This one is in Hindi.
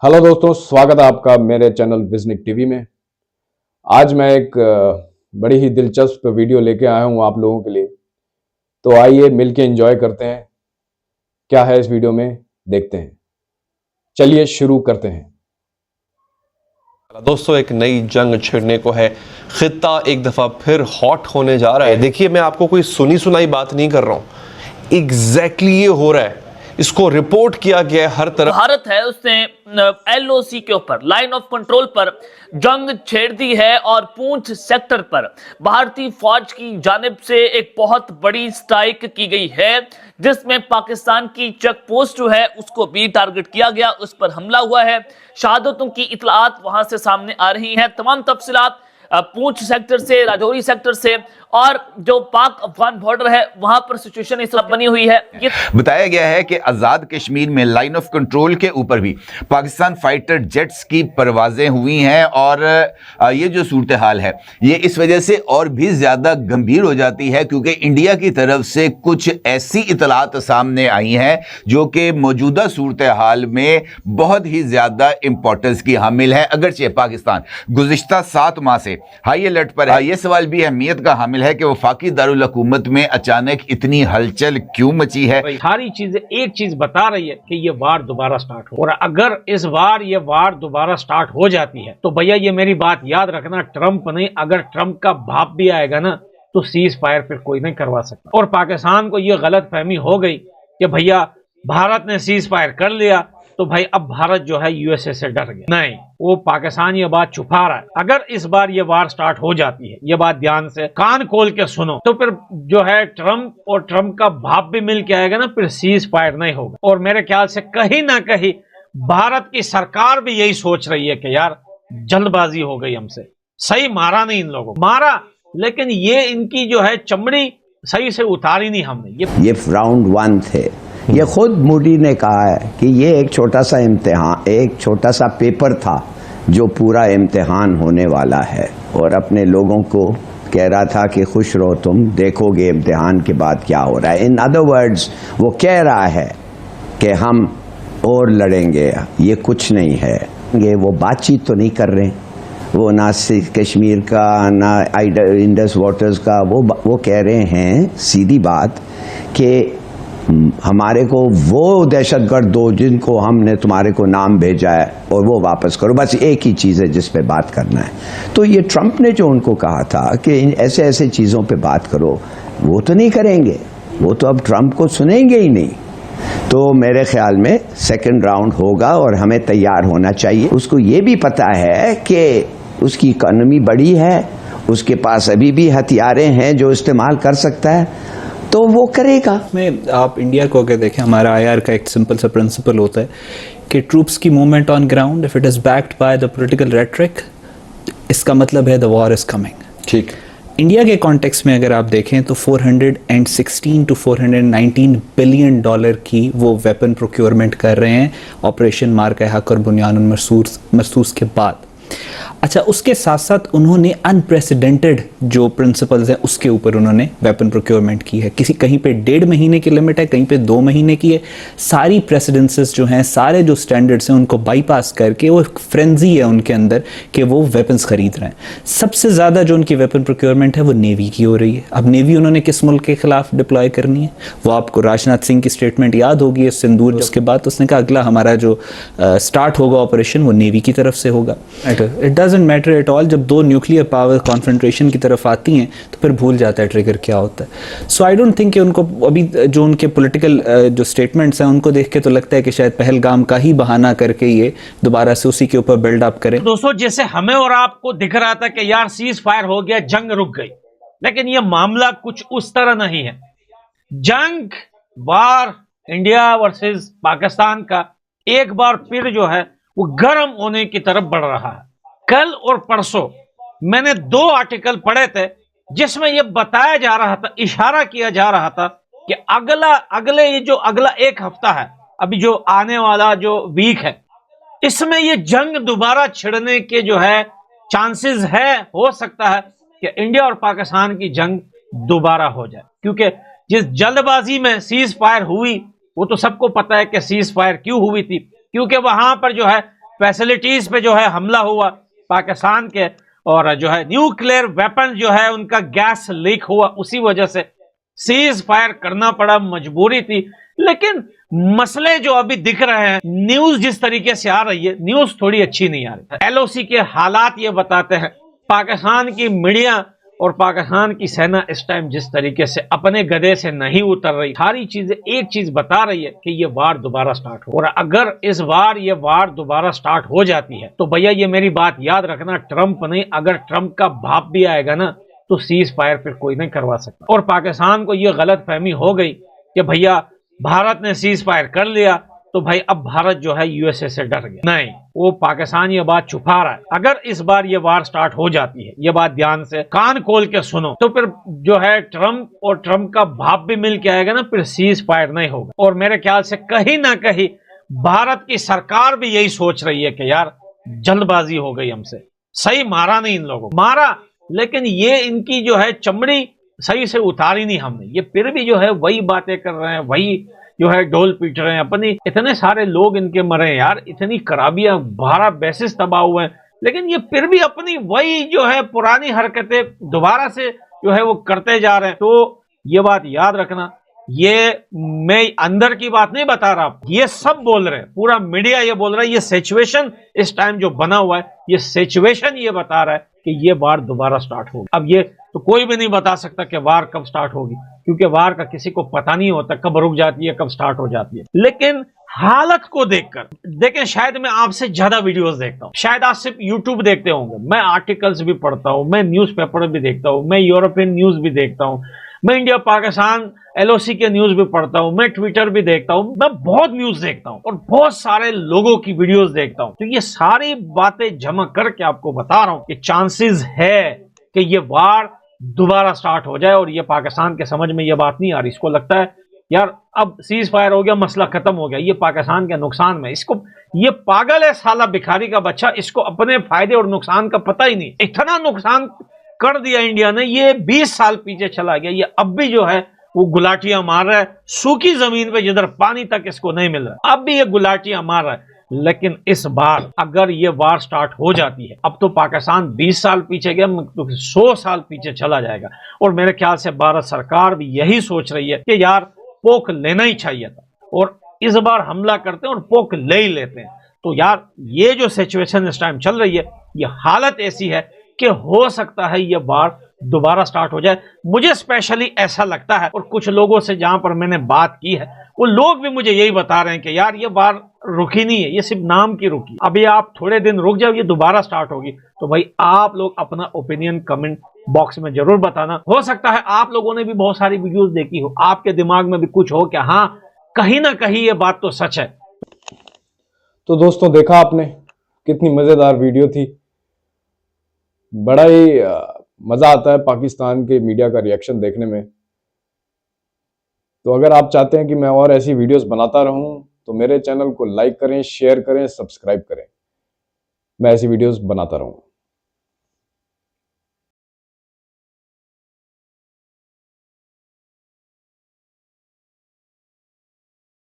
हेलो दोस्तों, स्वागत है आपका मेरे चैनल विजनिक टीवी में। आज मैं एक बड़ी ही दिलचस्प वीडियो लेके आया हूं आप लोगों के लिए। तो आइए मिलके एंजॉय करते हैं। क्या है इस वीडियो में, देखते हैं। चलिए शुरू करते हैं। दोस्तों, एक नई जंग छिड़ने को है। खित्ता एक दफा फिर हॉट होने जा रहा है। देखिए, मैं आपको कोई सुनी सुनाई बात नहीं कर रहा हूं, एग्जैक्टली ये हो रहा है। इसको रिपोर्ट किया गया है हर तरफ। भारत है उसने एलओसी के ऊपर लाइन ऑफ कंट्रोल पर जंग छेड़ दी है और पूंछ सेक्टर पर भारतीय फौज की जानिब से एक बहुत बड़ी स्ट्राइक की गई है, जिसमें पाकिस्तान की चेक पोस्ट जो है उसको भी टारगेट किया गया, उस पर हमला हुआ है। शहादतों की इतलात वहां से सामने आ रही हैं। तमाम तफसीलात पूंछ सेक्टर से, राजौरी सेक्टर से और जो पाक अफगान बॉर्डर है वहां पर सिचुएशन इस वक्त बनी हुई है। ये बताया गया है कि आजाद कश्मीर में लाइन ऑफ कंट्रोल के ऊपर भी पाकिस्तान फाइटर जेट्स की परवाजें हुई हैं और ये जो सूरत हाल है ये इस वजह से और भी ज्यादा गंभीर हो जाती है क्योंकि इंडिया की तरफ से कुछ ऐसी इतलात सामने आई हैं जो कि मौजूदा सूरत हाल में बहुत ही ज्यादा इंपॉर्टेंस की हामिल है। अगरचे पाकिस्तान गुज़िश्ता 7 माह से हाई अलर्ट पर है, ये सवाल भी अहमियत का हामिल है कि वफाकी दारुल हुकूमत में अचानक इतनी हलचल क्यों मची है। सारी चीजें एक चीज बता रही है कि ये वार दोबारा स्टार्ट हो, और अगर इस बार ये वार दोबारा स्टार्ट हो जाती है तो भैया ये मेरी बात याद रखना, ट्रंप नहीं, अगर ट्रंप का बाप भी आएगा ना तो सीज फायर फिर कोई नहीं करवा सकता। और पाकिस्तान को ये गलत फहमी हो गई कि भैया भारत ने सीज फायर कर लिया तो भाई अब भारत जो है यूएसए से डर गया। नहीं, वो पाकिस्तान ये बात छुपा रहा है। अगर इस बार ये वार स्टार्ट हो जाती है, ये बात ध्यान से कान खोल के सुनो, तो फिर जो है ट्रंप और ट्रंप का बाप भी मिल के आएगा ना, फिर सीज फायर नहीं होगा। और मेरे ख्याल से कहीं ना कहीं भारत की सरकार भी यही सोच रही है कि यार जल्दबाजी हो गई हमसे, सही मारा नहीं इन लोगों, मारा लेकिन ये इनकी जो है चमड़ी सही से उतारी नहीं हमने। ये राउंड 1 थे। ये खुद मोदी ने कहा है कि ये एक छोटा सा इम्तिहान, एक छोटा सा पेपर था जो पूरा इम्तिहान होने वाला है, और अपने लोगों को कह रहा था कि खुश रहो, तुम देखोगे इम्तिहान के बाद क्या हो रहा है। इन अदर वर्ड्स वो कह रहा है कि हम और लड़ेंगे, ये कुछ नहीं है। ये वो बातचीत तो नहीं कर रहे, वो ना कश्मीर का ना इंडस वाटर्स का, वो कह रहे हैं सीधी बात कि हमारे को वो दहशतगर्द दो जिनको हमने तुम्हारे को नाम भेजा है और वो वापस करो, बस एक ही चीज़ है जिस पे बात करना है। तो ये ट्रंप ने जो उनको कहा था कि ऐसे ऐसे चीज़ों पे बात करो, वो तो नहीं करेंगे, वो तो अब ट्रंप को सुनेंगे ही नहीं। तो मेरे ख्याल में सेकंड राउंड होगा और हमें तैयार होना चाहिए। उसको ये भी पता है कि उसकी इकॉनमी बड़ी है, उसके पास अभी भी हथियारें हैं जो इस्तेमाल कर सकता है, तो वो करेगा। में आप इंडिया को अगर देखें, हमारा आईआर का एक सिंपल सा प्रिंसिपल होता है कि ट्रूप्स की movement on ground if it is backed by the political rhetoric, इसका मतलब है द वॉर इज कमिंग। ठीक, इंडिया के कॉन्टेक्स्ट में अगर आप देखें तो 416 टू 419 बिलियन डॉलर की वो वेपन प्रोक्योरमेंट कर रहे हैं ऑपरेशन मार्का हक और बुनियानुल मरसूस के बाद। अच्छा, उसके साथ साथ उन्होंने अनप्रेसिडेंटेड जो प्रिंसिपल्स हैं उसके ऊपर उन्होंने वेपन प्रोक्योरमेंट की है। कहीं पे 1.5 महीने की लिमिट है, कहीं पे 2 महीने की है। सारी प्रेसिडेंसेस जो हैं, सारे जो स्टैंडर्ड्स हैं उनको बाईपास करके वो फ्रेंजी है उनके अंदर कि वो वेपन्स खरीद रहे हैं। सबसे ज़्यादा जो उनकी वेपन प्रोक्योरमेंट है वो नेवी की हो रही है। अब नेवी उन्होंने किस मुल्क के खिलाफ डिप्लॉय करनी है, वो आपको राजनाथ सिंह की स्टेटमेंट याद होगी सिंदूर, उसके बाद उसने कहा अगला हमारा जो स्टार्ट होगा ऑपरेशन वो नेवी की तरफ से होगा। It doesn't matter at all. जब 2 न्यूक्लियर पावर कॉन्फ्रंट्रेशन की तरफ आती हैं तो फिर भूल जाता है ट्रिगर क्या होता है। सो आई डोंट थिंक कि उनको अभी जो उनके पॉलिटिकल जो स्टेटमेंट्स हैं उनको देख के तो लगता है कि शायद पहलगाम का ही बहाना करके ये दोबारा से उसी के ऊपर बिल्ड अप करें। दोस्तों, जैसे हमें और आपको दिख रहा था कि यार सीज फायर हो गया, जंग रुक गई, लेकिन ये मामला कुछ उस तरह नहीं है। जंग, वार, इंडिया वर्सेस पाकिस्तान का एक बार फिर जो है वो गर्म होने की तरफ बढ़ रहा है। कल और परसों मैंने 2 आर्टिकल पढ़े थे जिसमें यह बताया जा रहा था, इशारा किया जा रहा था कि अगला 1 हफ्ता है, अभी जो आने वाला जो वीक है, इसमें ये जंग दोबारा छिड़ने के जो है चांसेस है, हो सकता है कि इंडिया और पाकिस्तान की जंग दोबारा हो जाए। क्योंकि जिस जल्दबाजी में सीज फायर हुई, वो तो सबको पता है कि सीज फायर क्यों हुई थी, क्योंकि वहां पर जो है फैसिलिटीज पे जो है हमला हुआ पाकिस्तान के, और जो है न्यूक्लियर वेपन जो है उनका गैस लीक हुआ, उसी वजह से सीज फायर करना पड़ा, मजबूरी थी। लेकिन मसले जो अभी दिख रहे हैं, न्यूज जिस तरीके से आ रही है, न्यूज थोड़ी अच्छी नहीं आ रही। एलओसी के हालात ये बताते हैं, पाकिस्तान की मीडिया और पाकिस्तान की सेना इस टाइम जिस तरीके से अपने गधे से नहीं उतर रही, सारी चीजें एक चीज बता रही है कि ये वार दोबारा स्टार्ट हो। और अगर इस बार ये वार दोबारा स्टार्ट हो जाती है तो भैया ये मेरी बात याद रखना, ट्रंप नहीं, अगर ट्रंप का बाप भी आएगा ना तो सीज फायर फिर कोई नहीं करवा सकता। और पाकिस्तान को ये गलत फहमी हो गई कि भैया भारत ने सीज फायर कर लिया तो भाई अब भारत जो है यूएसए से डर गया। नहीं, वो पाकिस्तान ये बात छुपा रहा है। अगर इस बार ये वार स्टार्ट हो जाती है, ये बात ध्यान से कान खोल के सुनो, तो फिर जो है ट्रंप और ट्रंप का बाप भी मिल के आएगा ना, फिर सीज फायर नहीं होगा। और मेरे ख्याल से कहीं ना कहीं भारत की सरकार भी यही सोच रही है कि यार जल्दबाजी हो गई हमसे, सही मारा नहीं, इन लोगों को मारा लेकिन ये इनकी जो है चमड़ी सही से उतारी नहीं हमने, ये फिर भी जो है वही बातें कर रहे हैं, वही जो है ढोल पीट रहे हैं अपनी। इतने सारे लोग इनके मरे हैं यार, इतनी खराबियां, 12 बेसिस तबाह हुए हैं, लेकिन ये फिर भी अपनी वही जो है पुरानी हरकतें दोबारा से जो है वो करते जा रहे हैं। तो ये बात याद रखना, ये मैं अंदर की बात नहीं बता रहा, ये सब बोल रहे हैं, पूरा मीडिया ये बोल रहा है, ये सिचुएशन इस टाइम जो बना हुआ है, ये सिचुएशन ये बता रहा है कि ये वार दोबारा स्टार्ट होगी। अब ये तो कोई भी नहीं बता सकता कि वार कब स्टार्ट होगी, क्योंकि वार का किसी को पता नहीं होता कब रुक जाती है, कब स्टार्ट हो जाती है। लेकिन हालत को देखकर देखें, शायद मैं आपसे ज्यादा वीडियोस देखता हूं, शायद आप सिर्फ यूट्यूब देखते होंगे, मैं आर्टिकल्स भी पढ़ता हूं, मैं न्यूज़पेपर भी देखता हूं, मैं यूरोपियन न्यूज भी देखता हूं, मैं इंडिया पाकिस्तान एलओसी के न्यूज भी पढ़ता हूं, मैं ट्विटर भी देखता हूं, मैं बहुत न्यूज देखता हूं और बहुत सारे लोगों की वीडियोस देखता हूं। तो ये सारी बातें जमा करके आपको बता रहा हूं कि चांसेस है कि ये वार दोबारा स्टार्ट हो जाए। और ये पाकिस्तान के समझ में ये बात नहीं आ रही, इसको लगता है यार अब सीज फायर हो गया, मसला खत्म हो गया, ये पाकिस्तान के नुकसान में, इसको ये पागल है साला भिखारी का बच्चा, इसको अपने फायदे और नुकसान का पता ही नहीं। इतना नुकसान कर दिया इंडिया ने, ये 20 साल पीछे चला गया, ये अब भी जो है वो गुलाटियां मार रहा है सूखी जमीन पे, जिधर पानी तक इसको नहीं मिल रहा, अब भी ये गुलाटियां मार रहा है। लेकिन इस बार अगर ये वार स्टार्ट हो जाती है, अब तो पाकिस्तान 20 साल पीछे गया, तो 100 साल पीछे चला जाएगा। और मेरे ख्याल से भारत सरकार भी यही सोच रही है कि यार पोक लेना ही चाहिए था, और इस बार हमला करते हैं और पोक ले ही लेते हैं। तो यार ये जो सिचुएशन इस टाइम चल रही है, ये हालत ऐसी है कि हो सकता है ये वार दोबारा स्टार्ट हो जाए। मुझे स्पेशली ऐसा लगता है, और कुछ लोगों से जहां पर मैंने बात की है, वो लोग भी मुझे यही बता रहे हैं कि यार ये वार रुकी नहीं है, ये सिर्फ नाम की रुकी, अभी आप थोड़े दिन रुक जाओ, ये दोबारा स्टार्ट होगी। तो भाई आप लोग अपना ओपिनियन कमेंट बॉक्स में जरूर बताना। हो सकता है आप लोगों ने भी बहुत सारी वीडियोस देखी हो, आपके दिमाग में भी कुछ हो कि हाँ कहीं ना कहीं ये बात तो सच है। तो दोस्तों देखा आपने कितनी मजेदार वीडियो थी, बड़ा ही मजा आता है पाकिस्तान के मीडिया का रिएक्शन देखने में। तो अगर आप चाहते हैं कि मैं और ऐसी वीडियोस बनाता रहूं तो मेरे चैनल को लाइक करें, शेयर करें, सब्सक्राइब करें, मैं ऐसी वीडियोस बनाता रहूंगा।